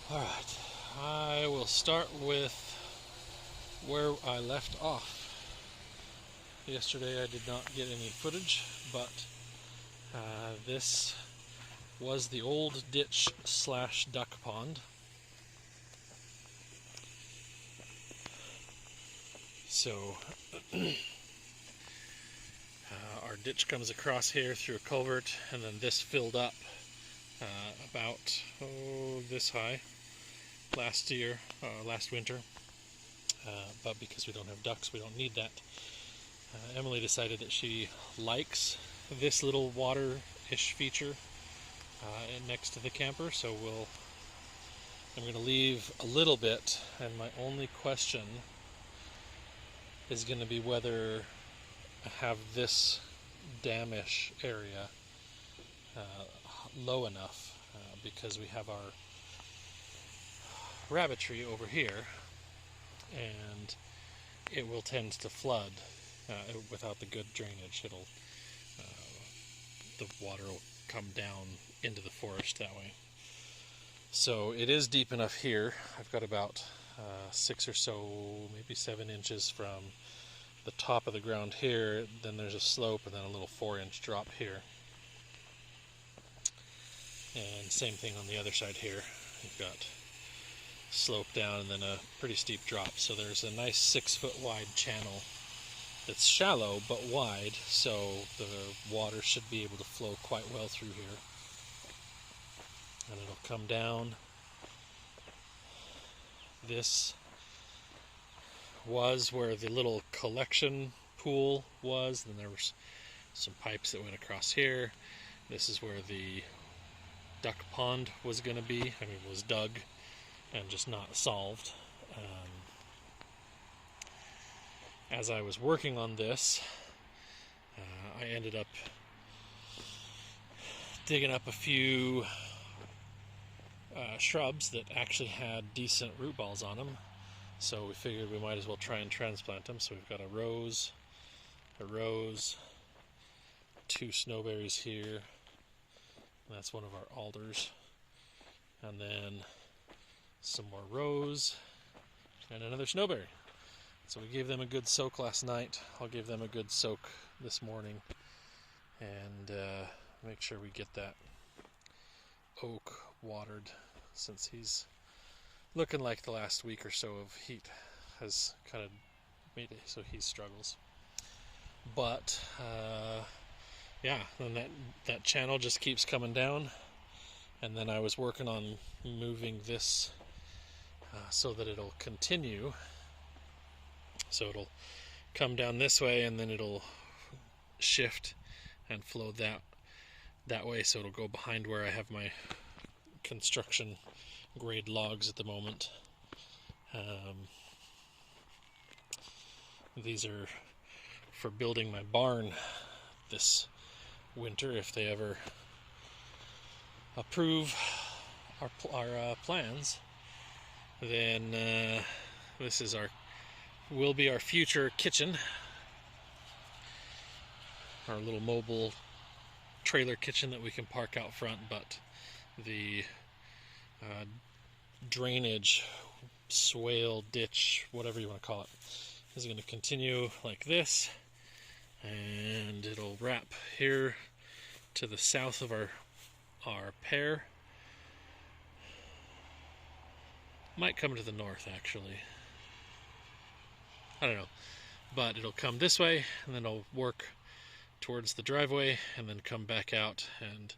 Alright, I will start with where I left off. Yesterday I did not get any footage, but this was the old ditch slash duck pond. So our ditch comes across here through a culvert, and then this filled up about this high last winter, but because we don't have ducks, we don't need that. Emily decided that she likes this little water-ish feature next to the camper, so I'm going to leave a little bit, and my only question is going to be whether I have this damish area low enough, because we have our rabbitry over here, and it will tend to flood without the good drainage. The water will come down into the forest that way. So it is deep enough here. I've got about 6 or so, maybe 7 inches from the top of the ground here. Then there's a slope, and then a little 4-inch drop here. And same thing on the other side here. You've got slope down and then a pretty steep drop. So there's a nice 6-foot wide channel that's shallow but wide, so the water should be able to flow quite well through here. And it'll come down. This was where the little collection pool was, and there were some pipes that went across here. This is where the duck pond was going to be. I mean, it was dug and just not solved. As I was working on this, I ended up digging up a few shrubs that actually had decent root balls on them, so we figured we might as well try and transplant them. So we've got a rose, 2 snowberries here, that's one of our alders, and then some more rose and another snowberry. So we gave them a good soak last night. I'll give them a good soak this morning, and make sure we get that oak watered, since he's looking like the last week or so of heat has kind of made it so he struggles. But yeah, then that channel just keeps coming down, and then I was working on moving this so that it'll continue. So it'll come down this way, and then it'll shift and flow that way, so it'll go behind where I have my construction grade logs at the moment. These are for building my barn this winter, if they ever approve our plans. Then this will be our future kitchen, our little mobile trailer kitchen that we can park out front. But the drainage, swale, ditch, whatever you want to call it, is going to continue like this, and it'll wrap here to the south of our pear. Might come to the north, actually. I don't know. But it'll come this way, and then it'll work towards the driveway, and then come back out. And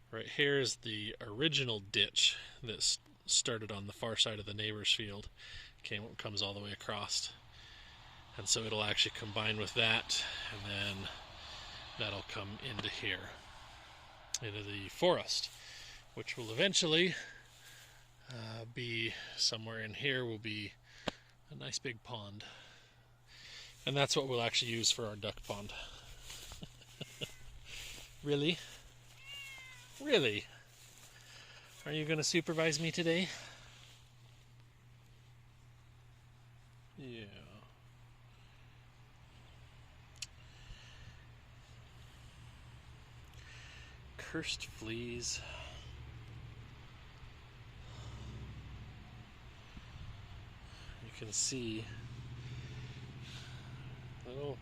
right here is the original ditch that started on the far side of the neighbor's field. Comes all the way across. And so it'll actually combine with that, and then that'll come into here, into the forest, which will eventually be somewhere in here, will be a nice big pond. And that's what we'll actually use for our duck pond. Really? Really? Are you going to supervise me today? Yeah. Cursed fleas. can see a little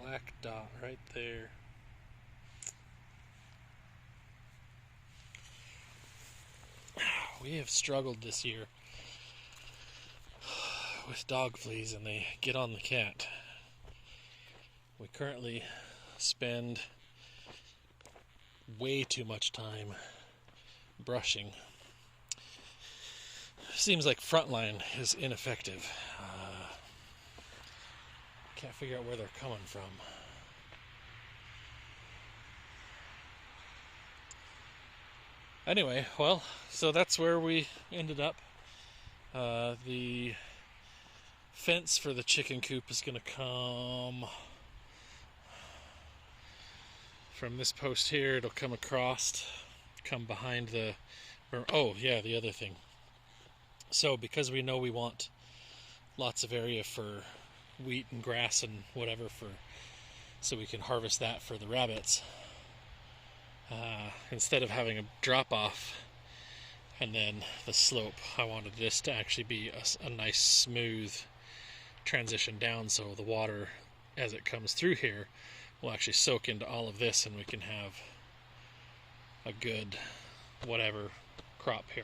black dot right there. We have struggled this year with dog fleas, and they get on the cat. We currently spend way too much time brushing. Seems like Frontline is ineffective. Can't figure out where they're coming from. Anyway, well, so that's where we ended up. The fence for the chicken coop is going to come from this post here. It'll come across, come behind the... Oh, yeah, the other thing. So because we know we want lots of area for wheat and grass and whatever, so we can harvest that for the rabbits, instead of having a drop off and then the slope, I wanted this to actually be a nice smooth transition down, so the water as it comes through here will actually soak into all of this, and we can have a good whatever crop here.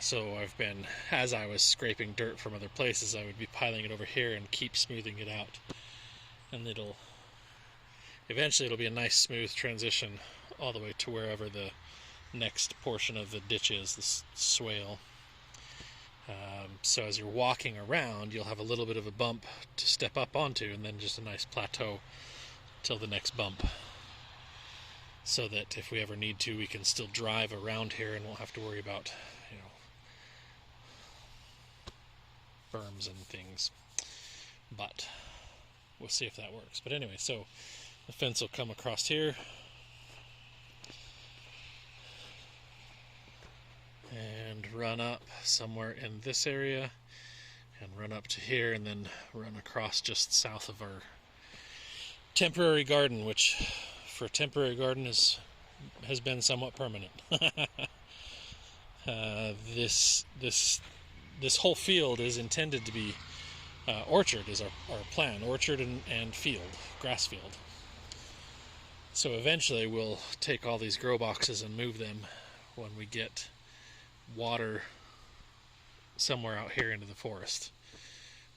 So I've been, as I was scraping dirt from other places, I would be piling it over here and keep smoothing it out, and eventually it'll be a nice smooth transition all the way to wherever the next portion of the ditch is, this swale. So as you're walking around, you'll have a little bit of a bump to step up onto, and then just a nice plateau till the next bump, so that if we ever need to, we can still drive around here and won't have to worry about, berms and things. But we'll see if that works. But anyway, so the fence will come across here and run up somewhere in this area and run up to here, and then run across just south of our temporary garden, which for a temporary garden has been somewhat permanent. This whole field is intended to be orchard, is our plan, orchard and field, grass field. So eventually we'll take all these grow boxes and move them when we get water somewhere out here into the forest,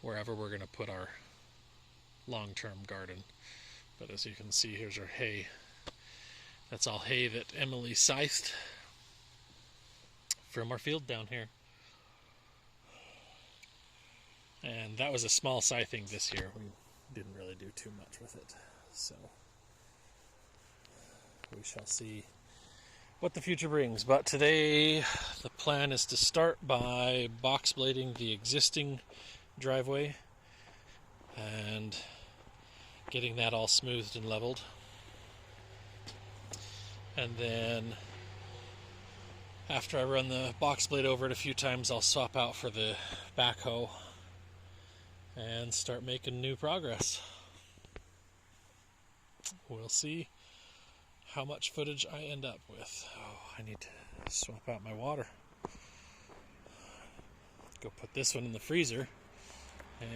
wherever we're going to put our long-term garden. But as you can see, here's our hay. That's all hay that Emily scythed from our field down here. And that was a small scything this year. We didn't really do too much with it. So we shall see what the future brings. But today the plan is to start by box blading the existing driveway and getting that all smoothed and leveled. And then after I run the box blade over it a few times, I'll swap out for the backhoe and start making new progress. We'll see how much footage I end up with. Oh, I need to swap out my water. Go put this one in the freezer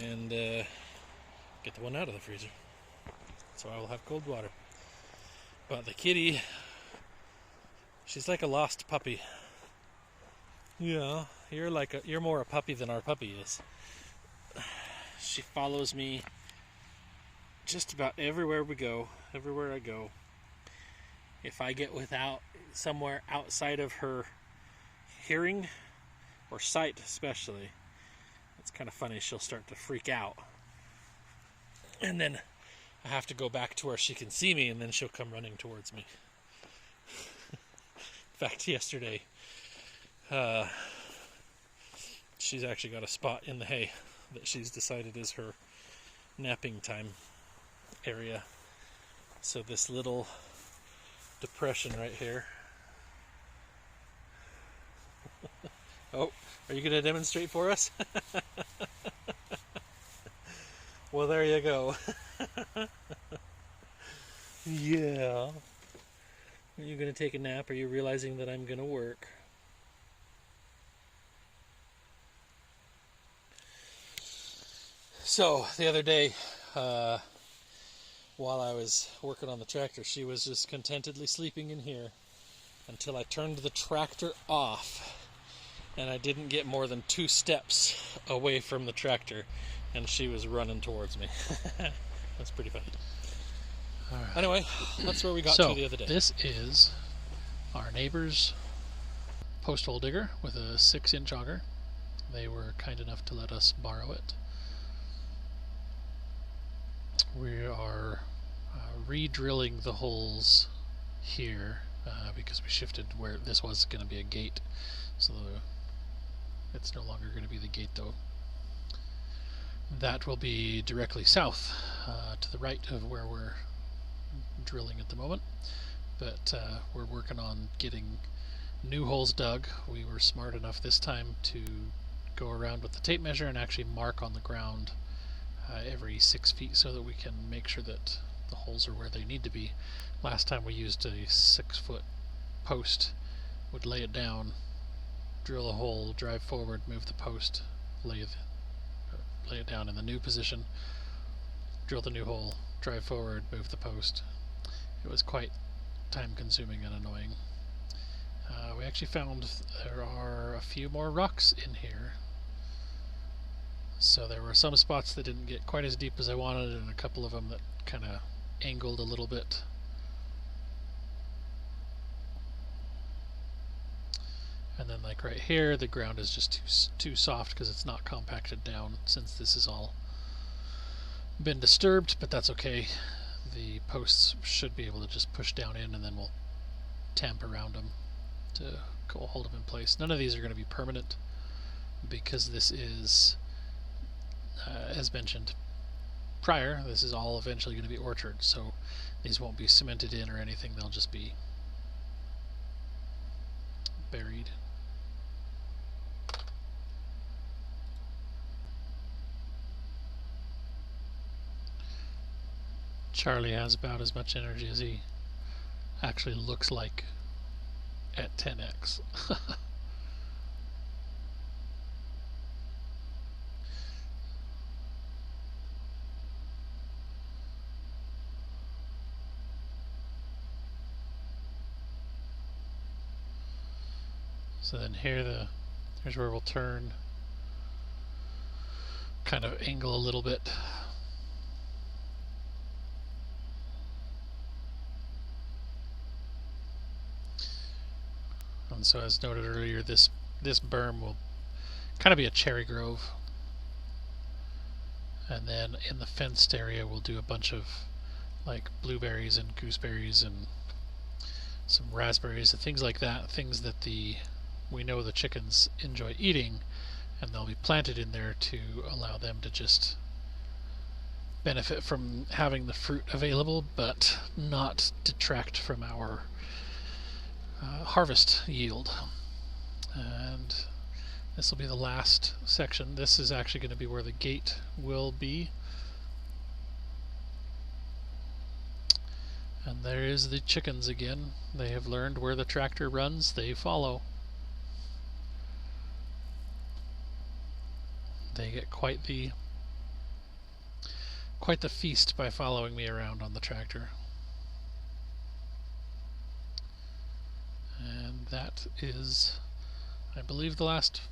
and get the one out of the freezer, so I will have cold water. But the kitty, she's like a lost puppy. Yeah, you're more a puppy than our puppy is. She follows me just about everywhere we go, everywhere I go. If I get somewhere outside of her hearing or sight especially, it's kind of funny, she'll start to freak out. And then I have to go back to where she can see me, and then she'll come running towards me. In fact, yesterday, she's actually got a spot in the hay that she's decided is her napping time area. So this little depression right here. Oh, are you going to demonstrate for us? Well, there you go. Yeah. Are you going to take a nap? Are you realizing that I'm going to work? So the other day, while I was working on the tractor, she was just contentedly sleeping in here until I turned the tractor off, and I didn't get more than 2 steps away from the tractor, and she was running towards me. That's pretty funny. All right. Anyway, that's where we got to the other day. This is our neighbor's post hole digger with a 6-inch auger. They were kind enough to let us borrow it. We are re-drilling the holes here because we shifted where this was going to be a gate, so it's no longer going to be the gate though. That will be directly south to the right of where we're drilling at the moment, but we're working on getting new holes dug. We were smart enough this time to go around with the tape measure and actually mark on the ground every 6 feet so that we can make sure that the holes are where they need to be. Last time we used a 6-foot post, would lay it down, drill a hole, drive forward, move the post, lay it down in the new position, drill the new hole, drive forward, move the post. It was quite time consuming and annoying. We actually found there are a few more rocks in here. So there were some spots that didn't get quite as deep as I wanted, and a couple of them that kind of angled a little bit. And then like right here, the ground is just too soft because it's not compacted down since this has all been disturbed, but that's okay. The posts should be able to just push down in, and then we'll tamp around them to hold them in place. None of these are going to be permanent because this is, as mentioned prior, this is all eventually going to be orchard, so these won't be cemented in or anything, they'll just be buried. Charlie has about as much energy as he actually looks like at 10x. So then here's where we'll turn, kind of angle a little bit. And so as noted earlier, this berm will kind of be a cherry grove. And then in the fenced area we'll do a bunch of like blueberries and gooseberries and some raspberries and things like that, things that we know the chickens enjoy eating, and they'll be planted in there to allow them to just benefit from having the fruit available, but not detract from our harvest yield. And this will be the last section. This is actually going to be where the gate will be. And there is the chickens again. They have learned where the tractor runs, they follow. They get quite the feast by following me around on the tractor. And that is, I believe, the last